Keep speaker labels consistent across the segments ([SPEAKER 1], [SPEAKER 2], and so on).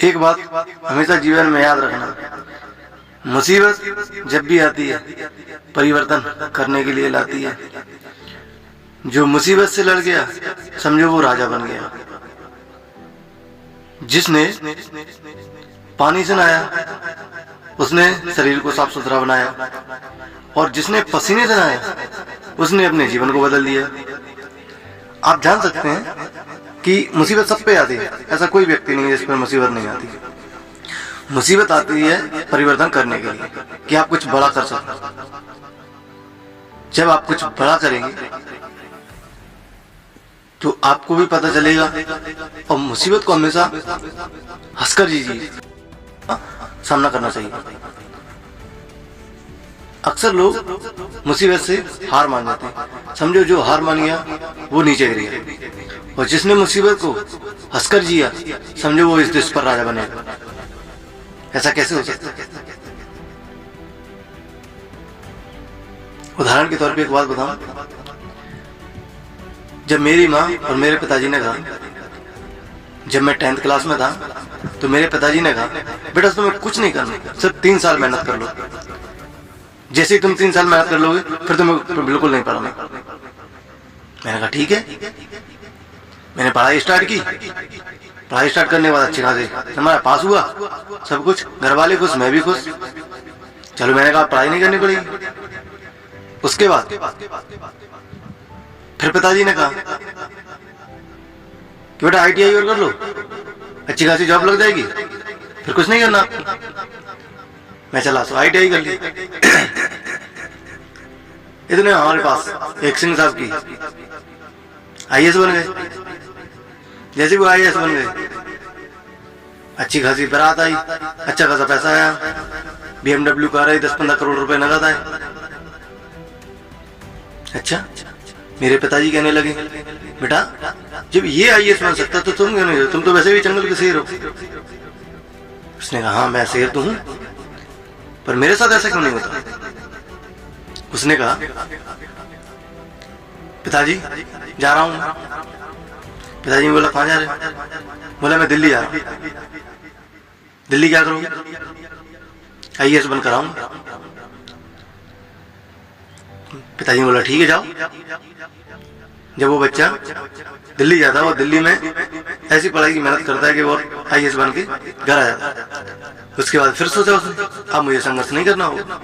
[SPEAKER 1] एक बात हमेशा जीवन में याद रखना, मुसीबत जब भी आती है परिवर्तन करने के लिए लाती है। जो मुसीबत से लड़ गया समझो वो राजा बन गया। जिसने पानी से नहाया उसने शरीर को साफ सुथरा बनाया, और जिसने पसीने से नहाया उसने अपने जीवन को बदल दिया। आप जान सकते हैं कि मुसीबत सब पे आती है, ऐसा कोई व्यक्ति नहीं है जिस पर मुसीबत नहीं आती। मुसीबत आती है परिवर्तन करने के लिए कि आप कुछ बड़ा कर सकें। जब आप कुछ बड़ा करेंगे तो आपको भी पता चलेगा, और मुसीबत को हमेशा हंसकर जी सामना करना चाहिए। अक्सर लोग मुसीबत से हार मान जाते हैं। समझो जो हार मान गया वो नीचे गिर गया, और जिसने मुसीबत को हंसकर जिया समझो वो इस देश पर राजा बनेगा। ऐसा कैसे हो सकता है? उदाहरण के तौर पे एक बात बताऊं, जब मेरी माँ और मेरे पिताजी ने कहा, जब मैं 10th क्लास में था तो मेरे पिताजी ने कहा बेटा तुम्हें कुछ नहीं करना, सिर्फ 3 साल मेहनत कर लो। जैसे ही तुम 3 साल मेहनत कर लोगे फिर तुम्हें बिल्कुल नहीं पढ़ना। मैंने कहा ठीक है। मैंने पढ़ाई स्टार्ट की। पढ़ाई स्टार्ट करने के बाद अच्छी खासी हमारा पास हुआ, सब कुछ, घर वाले खुश, मैं भी खुश। चलो मैंने कहा पढ़ाई नहीं करनी पड़ेगी। उसके बाद फिर पिताजी ने कहा कि बेटा ITI और कर लो, अच्छी खासी जॉब लग जाएगी, फिर कुछ नहीं करना। मैं चला तो ITI कर ली। इतने हमारे पास एक सिंह साहब की IAS बन गए। जैसे वो IAS बन गए अच्छी खासी बारात आई, अच्छा खासा पैसा आया, BMW कार आई, 10-15 करोड़ रुपए नगद आए। अच्छा, मेरे पिताजी कहने लगे बेटा जब ये IAS बन सकता तो तुम क्यों नहीं हो, तुम तो वैसे भी जंगल के शेर हो। उसने कहा हाँ मैं शेर तो हूं, पर मेरे साथ ऐसा क्यों नहीं होता। उसने कहा पिताजी जा रहा हूं। पिताजी ने बोला कहां जा रहे? बोला मैं दिल्ली जा रहा हूं। दिल्ली क्या करोगे? IAS बनकर आऊंगा। पिताजी ने बोला ठीक है जाओ। जब वो बच्चा दिल्ली जाता है, वो दिल्ली में ऐसी पढ़ाई की मेहनत करता है कि वो IAS बन के घर आ जाता है। उसके बाद फिर सोचा उसने अब मुझे संघर्ष नहीं करना होगा।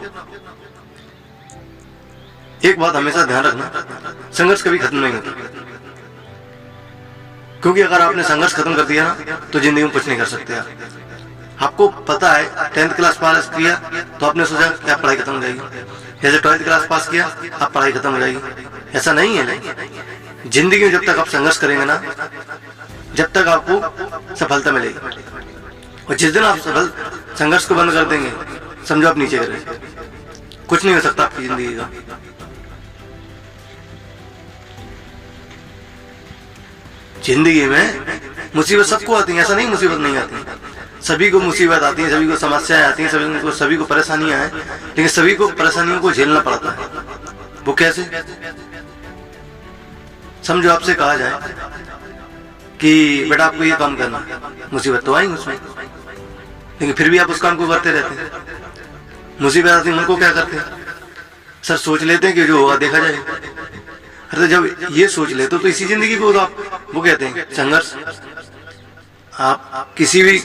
[SPEAKER 1] एक बात हमेशा ध्यान रखना, संघर्ष कभी खत्म नहीं होता, क्योंकि अगर आपने संघर्ष खत्म कर दिया ना तो जिंदगी में कुछ नहीं कर सकते आप। आपको पता है 10th क्लास पास किया तो आपने सोचा कि आप पढ़ाई खत्म हो जाएगी, जैसे 12th क्लास पास किया आप पढ़ाई खत्म हो जाएगी। ऐसा नहीं है। नहीं, जिंदगी में जब तक आप संघर्ष करेंगे ना जब तक आपको सफलता मिलेगी, और जिस दिन आप संघर्ष को बंद कर देंगे समझो आप नीचे गिरे, कुछ नहीं हो सकता आपकी जिंदगी का। जिंदगी में मुसीबत सबको आती है, ऐसा नहीं मुसीबत नहीं आती। सभी को मुसीबत आती है, सभी को समस्याएं आती हैं, सभी को परेशानियां हैं, लेकिन सभी को परेशानियों को झेलना पड़ता है। वो कैसे? समझो आपसे कहा जाए कि बेटा आपको ये काम करना, मुसीबत तो आएंगे उसमें, लेकिन फिर भी आप उस काम को करते रहते हैं। मुसीबत आती है उनको क्या करते हैं? सर सोच लेते हैं कि जो होगा देखा जाए। अरे जब ये सोच लेते तो इसी जिंदगी को आप वो कहते हैं संघर्ष। आप किसी भी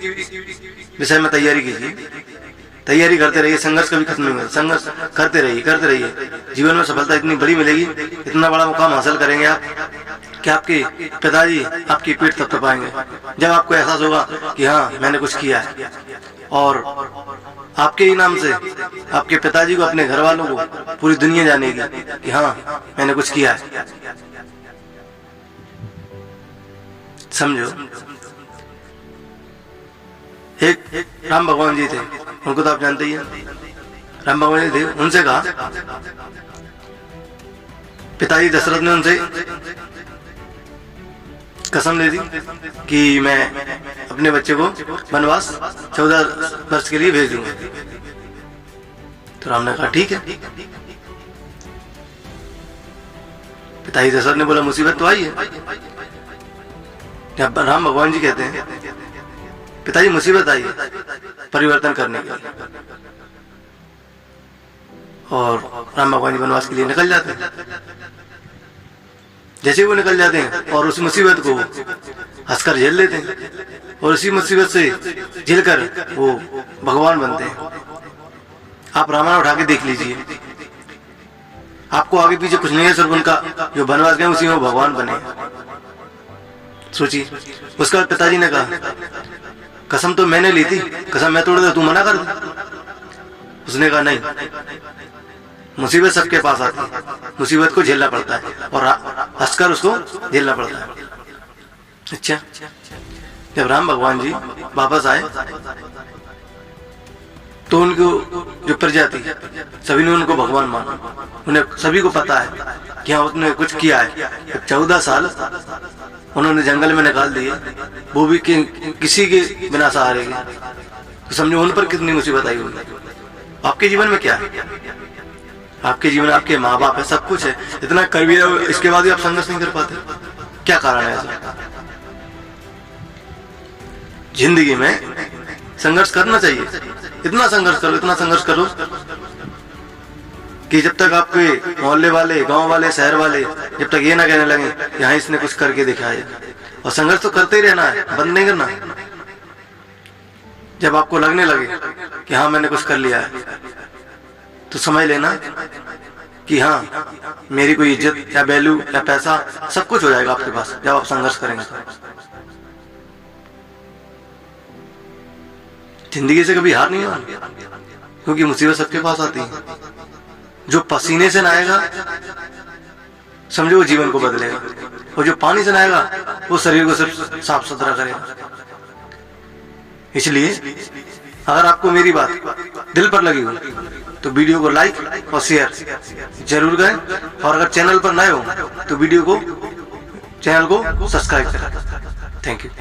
[SPEAKER 1] विषय में तैयारी कीजिए, तैयारी करते रहिए, संघर्ष कभी खत्म नहीं होगा। संघर्ष करते रहिए। जीवन में सफलता इतनी बड़ी मिलेगी, इतना बड़ा मुकाम हासिल करेंगे आप कि आपके पिताजी आपकी पीठ थपथपाएंगे जब आपको एहसास होगा कि हाँ मैंने कुछ किया है। और आपके ही नाम से आपके पिताजी को, अपने घर वालों को पूरी दुनिया जानेगी कि हाँ मैंने कुछ किया है। समझो, एक राम भगवान जी थे, उनको तो आप जानते ही हैं। राम भगवान जी थे, उनसे कहा, पिताजी दशरथ ने उनसे कसम ले दी कि मैं अपने बच्चे को वनवास 14 वर्ष के लिए भेज दूंगा। तो राम ने कहा ठीक है। पिताजी दशरथ ने बोला मुसीबत तो आई है। राम भगवान जी कहते हैं पिताजी मुसीबत आई है परिवर्तन करने के लिए, और राम भगवान जी वनवास के लिए निकल जाते हैं। जैसे वो निकल जाते हैं और उस मुसीबत को हंसकर झेल लेते हैं, और उसी मुसीबत से झेलकर वो भगवान बनते हैं। आप रामायण उठा के देख लीजिए, आपको आगे पीछे कुछ नहीं है, सिर्फ उनका जो वनवास गए उसी में वो भगवान बने। सोचिए, उसके बाद पिताजी ने कहा कसम तो मैंने ली थी, कसम मैं तोड़ दे, तू मना कर दे। उसने कहा नहीं, मुसीबत सबके पास आती है, मुसीबत को झेलना पड़ता है और हंसकर उसको झेलना पड़ता है। अच्छा, जब राम भगवान जी वापस आए तो उनको जो प्रजा थी सभी ने उनको भगवान माना। उन्हें सभी को पता है कि हाँ उसने कुछ किया है। 14 साल उन्होंने जंगल में निकाल दिए, वो भी किसी के बिना सहारे के, तो समझो उन पर कितनी मुसीबत आई होगी। आपके जीवन में क्या है? आपके जीवन आपके माँ बाप है, सब कुछ है, इतना कर भी रहे, इसके बाद भी आप संघर्ष नहीं कर पाते, क्या कारण है ऐसा? जिंदगी में संघर्ष करना चाहिए, इतना संघर्ष करो कि जब तक आपके मोहल्ले वाले, गांव वाले, शहर वाले जब तक ये ना कहने लगे कि हाँ इसने कुछ करके दिखाया। और संघर्ष तो करते ही रहना है, बंद नहीं करना। जब आपको लगने लगे कि हाँ मैंने कुछ कर लिया है, तो समझ लेना कि हाँ मेरी कोई इज्जत या वैल्यू या पैसा सब कुछ हो जाएगा आपके पास जब आप संघर्ष करेंगे। जिंदगी से कभी हार नहीं होना, क्योंकि मुसीबत सबके पास आती है। जो पसीने से नहाएगा समझो वो जीवन को बदलेगा, और जो पानी से नहाएगा वो शरीर को सिर्फ साफ सुथरा करेगा। इसलिए अगर आपको मेरी बात दिल पर लगी हो तो वीडियो को लाइक और शेयर जरूर करें, और अगर चैनल पर नए हो तो चैनल को सब्सक्राइब करें। Thank you.